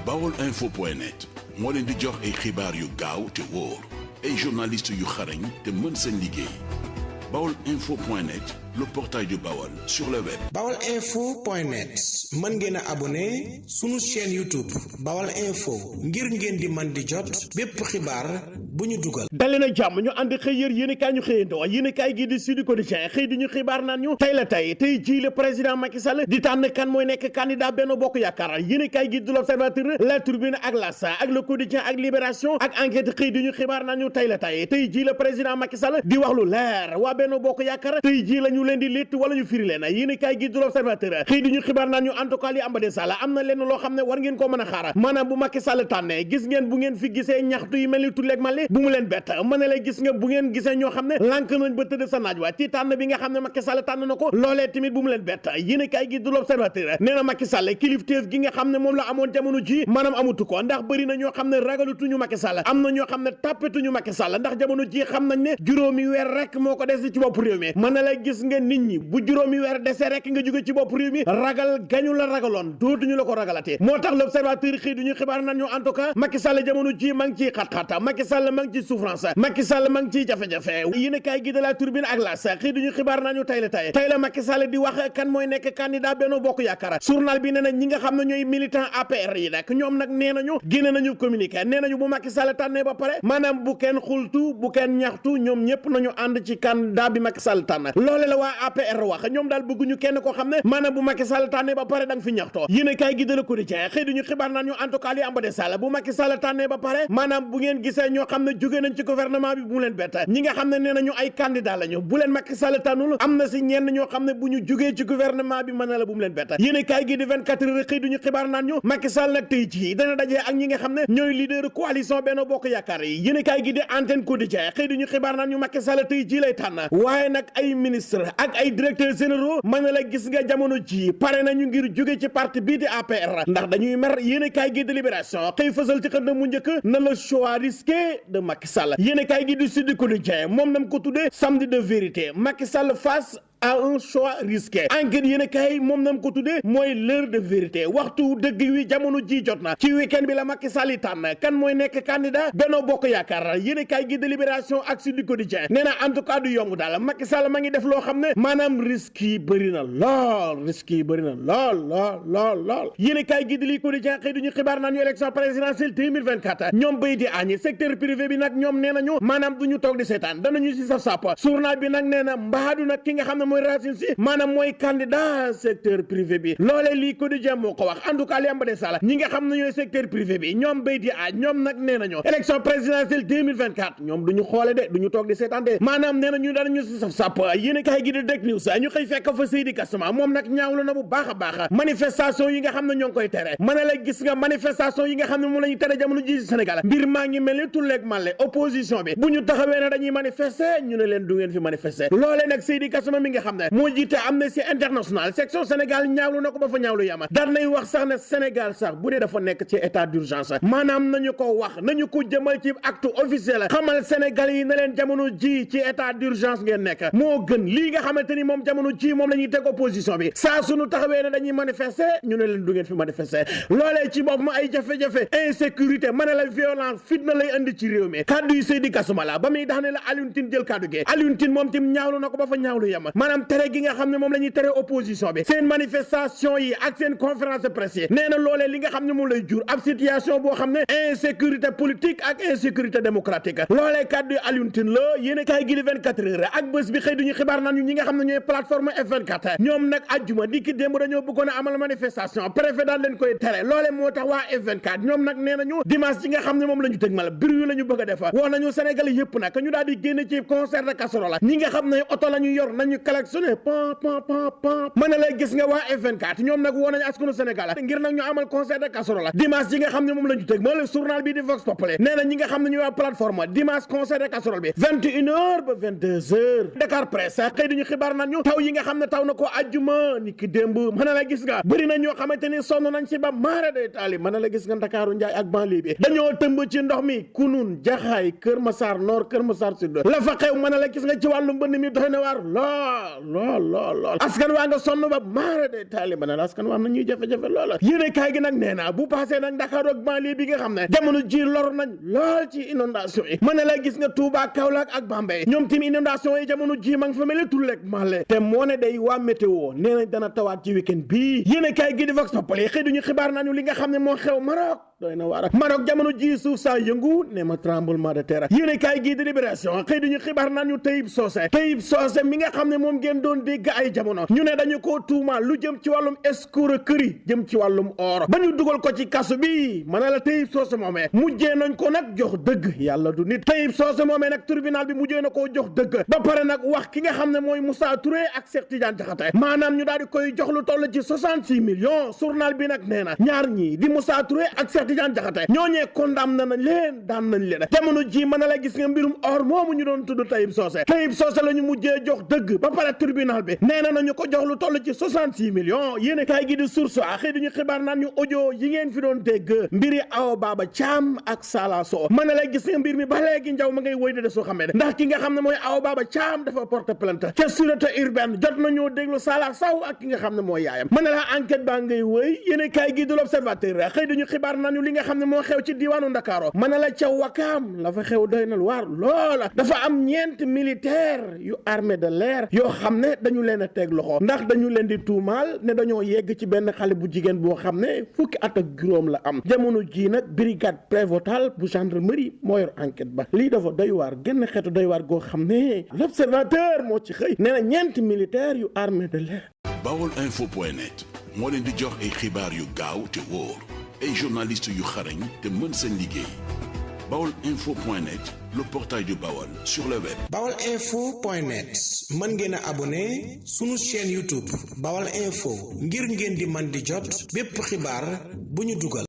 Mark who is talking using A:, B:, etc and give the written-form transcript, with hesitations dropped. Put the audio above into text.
A: baolinfo.net moo leen di jox ay xibaar yu gaaw te wóor ay journaliste yu xarañ te mën seen liggéey baolinfo.net le portail du Baol sur le web.
B: baolinfo.net mën ngeen a abonné sunu chaîne YouTube Baol Info ngir ngeen di man di jot bépp xibaar bu ñu dugal.
C: dalee na jàmm ñu ànd xëy yër yéenekaay ñu xëyandoo yéenekaay gi di Sud Quotidien xëy di ñu xibaar naan ñu tey la tey jii le président Macky Sall di tànn kan mooy nekk candidat Benno Bokk Yaakaar yéenekaay gi di L'Observateur, La Tribune ak L'As ak Le Quotidien ak Libération ak Enquête xëy di ñu xibaar naan ñu tey la tey jii le président Macky Sall di wax lu leer waa Benno Bokk Yaakaar tey jii la ñu leen di létt wala ñu firi leen yéenekaay gi di L'Observateur xëy di ñu xibaar naan ñu en tout cas li am Sall am na lenn loo xam ne war ngeen ko mën a xaar maanaam bu Macky Sall tànnee gis ngeen bu ngeen fi gisee ñaxtu yu mel ni tulleeg mali bu mu leen bett mën na la gis nga bu ngeen gisee ñoo xam ne lànk nañ ba tëdd sa naaj wa ci tànn bi nga xam ne Macky Sall tànn na ko loolee tamit bu mu leen bett yéenekaay gi di L'Observateur nee na Macky Sall kilifteef gi nga xam ne moom la amoon jamono ji maanaam amutu ko ndax bëri na ñoo xam ne ragalutuñu Macky Sall am na ñoo xam ne tàppetuñu Macky Sall ndax jamono ji xam nañ ne juróomi weer rek moo ko des ci bopp réew mi mën na la gis nga nit ñi bu juróomi weer desee rek nga jóge ci bopp réew mi ragal gañu la ragaloon dootuñu la ko ragalate moo tax L'Observateur xëy duñu xibaar nañ ñu en tout cas Macky Sall jamono ji ma ngi ciy xat-xat Macky Sall ma ngi ci souffrance Macky Sall ma ngi ciy jafe-jafe yéenekaay gi de La Tribune ak L'As xëy duñu xibaar nañu tey la Macky Sall di wax kan mooy nekk candidat Benno Bokk Yaakaar journal bi nee na ñi nga xam ne ñooy militant APR yi nag ñoom nag nee nañu génne nañu communiqué nee nañu bu Macky Sall tànnee ba pare maanaam bu kenn xultu bu kenn ñaxtu ñoom ñëpp nañu ànd ci candidat bi Macky Sall tànn loole la waa APR wax ñoom daal bëgguñu kenn koo xam ne maanaam bu Macky Sall tànnee ba pare danga fi ñaxtoo yéenekaay gi de Le Quotidien xëy duñu xibaar naan ñu en tout cas li am ba de Sall bu Macky Sall tànnee ba pare maanaam bu ngeen gisee ñoo xam ne jóge nañ ci gouvernement bi bu mu leen bett ñi nga xam ne nee nañu ay candidat lañu bu leen Macky Sall tànnul am na si ñenn ñoo xam ne bu ñu jógee ci gouvernement bi mën na la bu mu leen bett yéenekaay gi di 24 heures xëy duñu xibaar naan ñu Macky Sall nag tey jii dana dajee ak ñi nga xam ne ñooy leader coalition Benno Bokk Yaakaar yi yéenekaay gi di Antenne Quotidien xëy duñu xibaar naan ñu Macky Sall tey jii lay tànn waaye nag ay ministre ak ay directeurs généraux mën na la gis nga jamono ji pare nañu ngir jóge ci parti bii di APR ndax dañuy mer yéenekaay gi di Libération xëy fësal ci xënd mu njëkk na le choix risqué de Macky Sall yéenekaay gi di Sud Quotidien moom nam ko tuddee samedi de vérité Macky Sall face à un choix risqué enquête yéen kay moom nam ko tuddee mooy l'heure de vérité waxtu dëgg wi jamono ji jot na ci week-end bi la Macky Sall yi tànn kan mooy nekk candidat Benno Bokk Yaakaar yéen kay gi de Libération ak Sud Quotidien nee na en tout cas du yomb daal Macky Sall ma ngi def loo xam ne maanaam risque yi bëri na lool yéen kay gi de li Quotidien xëy duñu xibaar naan ñu élection présidentielle 2024 ñoom bay di añi secteur privé bi nag ñoom nee nañu maanaam du ñu toog di seetaan danañu si saf sàpp journal bi nag nee na mbaadu nag ki nga xam ne mooy Racine Sy maanaam mooy candidat secteur privé bi loolee lii Quotidien moo ko wax en tout cas li am ba de sala ñi nga xam ne ñooy secteur privé bi ñoom bay di aaj ñoom nag nee nañu élection présidentielle 2024 ñoom duñu xoole de duñu toog di seetaan de maanaam nee nañu danañu si saf sàpp yéen a kaay gi di Direct News ñu xëy fekk fa Seydi Gassama moom nag ñaawlu na bu baax a baax manifestation yi nga xam ne ñoo ngi koy tere mën na la gis nga manifestation yi nga xam ne moom la ñu tere jamono ji Sénégal mbir maa ngi mel ni tulleeg màlle opposition bi bu ñu taxawee ne dañuy manifester ñu ne leen du ngeen fi manifester loolee nag Seydi Gassama mi nga xam ne moo jiite Amnesty International section Sénégal ñaawlu na ko ba fa ñaawlu yama daan nay wax sax ne Sénégal sax bu dee dafa nekk ci état d'urgence maanaam nañu ko wax nañu ko jëmal ci acte officiel xamal Sénégal yi ne leen jamono ji ci état d'urgence ngeen nekk moo gën lii nga xamante ni moom jamono ji moom la ñuy teg opposition bi saa suñu taxawee ne dañuy manifester ñu ne leen du ngeen fi manifester loolee ci boppam ay jafe-jafe insécurité mën la violence fitna lay andi ci réew mi kaddu yi Seydi Gassama la ba muy daane la Alioune Tine jël kaddu gi Alioune Tine moom tim ñaawlu na ko ba fa ñaawlu yama maanaam tere gi nga xam ne moom la ñuy tere opposition bi seen manifestation yi ak seen conférence de presse yi nee na loolee li nga xam ne moom lay jur ab situation boo xam ne insécurité politique ak insécurité démocratique loolee kaddu yi Alioune Tine la yéen a kaay gi di 24 heures ak bés bi xëy duñu xibaar naan ñu ñi nga xam ne ñooy plateforme F24 ñoom nag ajjuma di ki démb dañoo bëggoon a amal manifestation préfet daan leen koy tere loolee moo tax waa F24 ñoom nag nee nañu dimanche yi nga xam ne moom la ñu tëg mal bir yu la ñu bëgg a def wax nañu Sénégal yëpp nag ñu daal di génn ci concert de casserole ñi nga xam ne oto la ñu yor nañu klaxonné pan mën na lay gis nga waa F24 ñoom nag woo nañu askanu Sénégal ngir nag ñu amal concert de casserole dimanche yi nga xam ne moom la ñu tëg ma le journal bi di Vox Populi nee na ñi nga xam ne ñu waa plateforme dimanche concert de casserole bi 21h ba 22h Dakar Presse xëy diñu xibaar nañu taw yi nga xam ne taw na ko ajjuma ni ki démb mën na la gis nga bëri na ñoo xamante ni sonn nañ ci ba maara day taali mën na la gis nga Ndakaaru Njaay ak banlieue bi dañoo tëmb ci ndox mi Kunun Jaxaay Kër Massar Nord Kër Massar Sud la fa xew mën na la gis nga ci wàllu mbënd mi doy na waar lool lool askan waa nga sonn ba maara de taaliba na askan waa am na ñuy jafe-jafe loola yéene kaay gi nag nee na bu passé nag Dakar ak banlieue bi nga xam ne jamono ji lor nañ lool ci inondation yi mën na la gis nga Touba Kaolack ak Bambey ñoom tim inondation yi jamono ji ma nga fa mel ni tullek male te moo ne day waa météo nee nañ dana tawaat ci week-end bii yéene kaay gi di Vox Populi xëy duñu xibaar nañu li nga xam ne moo xew Maroc doy na waar Maroc jamono ji suuf saa yëngu ne ma tremblement de terre yéene kaay gi di Libération xëy duñu xibaar nañu Taïb Socé mi nga xam ne moom ngeen doon dégg ay jamono ñu ne dañu ko tuuma lu jëm ci wàllum escroquerie jëm ci wàllum or ba ñu dugal ko ci kasu bi ma ne la Taïb Socé moomee mujjee nañ ko nag jox dëgg yàlla du nit Taïb Socé moomee nag tribunal bi mujjee na koo jox dëgg ba pare nag wax ki nga xam ne mooy Moussa Touré ak Cheikh Tidiane Diakhaté maanaam ñu daal di koy jox lu toll ci 66 millions journal bi nag nee na ñaar ñii di Moussa Touré ak Cheikh Tidiane Diakhaté ñooñee condamné nañ leen daan nañ leen jamono ji mën na la gis nga mbirum or moomu ñu doon tudd Taïb Socé la ñu mujjee jox dëgg ba pare tribunal bi nee na nañu ko jox lu toll ci 66 millions yéen kaay gi di source a xëy duñu xibaar naan ñu audio yi ngeen fi doon dégg mbiri Awa Baba Thiam ak Sala Sow mën na la gis nga mbir mi ba léegi njaw ma ngay woy de soo xamee ndax ki nga xam ne mooy Awa Baba Thiam dafa porte plainte ca sûreté urbaine jot nañoo déglu Sala Sow ak ki nga xam ne mooy yaayam mën na la enquête baa ngay woy yéen kaay gi di l'Observateur xëy duñu xibaar naan ñu li nga xam ne moo xew ci diwaanu Ndakaaru mën na la ca Wakaam la fa xew doy na waar loola dafa am ñeent militaire yu armée de l'air yoo xam ne dañu leen a teg loxo ndax dañu leen di tuumaal ne dañoo yegg ci benn xale bu jigéen boo xam ne fukki at ak juróom la am jamono ji nag brigade prévôtale bu gendarmerie moo yor enquête ba lii dafa doy waar genn xeetu doy waar goo xam ne l'Observateur moo ci xëy nee na ñeenti militaire yu armée de l'air
A: baolinfo.net moo leen di jox ay xibaar yu gaaw te wóor ay journalistes yu xarañ te mën seen liggéey baolinfo.net le portail du Baol sur le web.
B: baolinfo.net mën ngeen a abonné sunu chaîne YouTube Baol Info ngir ngeen di man di jot bépp xibaar bu ñu dugal.